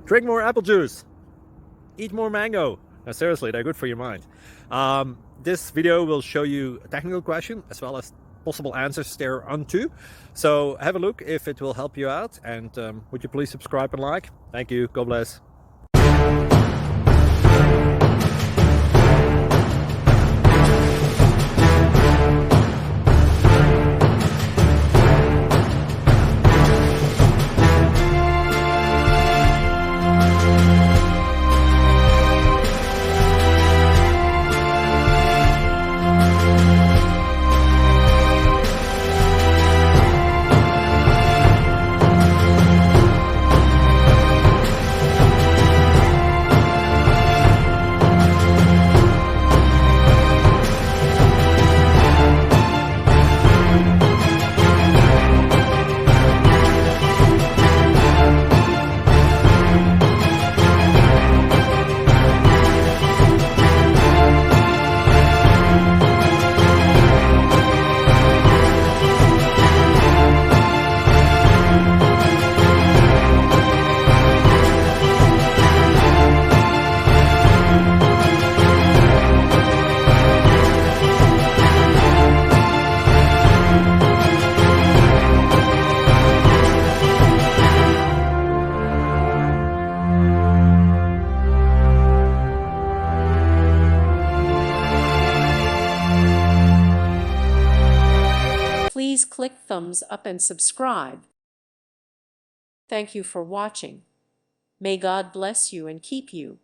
Drink more apple juice. Eat more mango. No, seriously, they're good for your mind. This video will show you a technical question as well as possible answers thereunto. So have a look if it will help you out, and would you please subscribe and like? Thank you. God bless. Please click thumbs up and subscribe. Thank you for watching. May God bless you and keep you.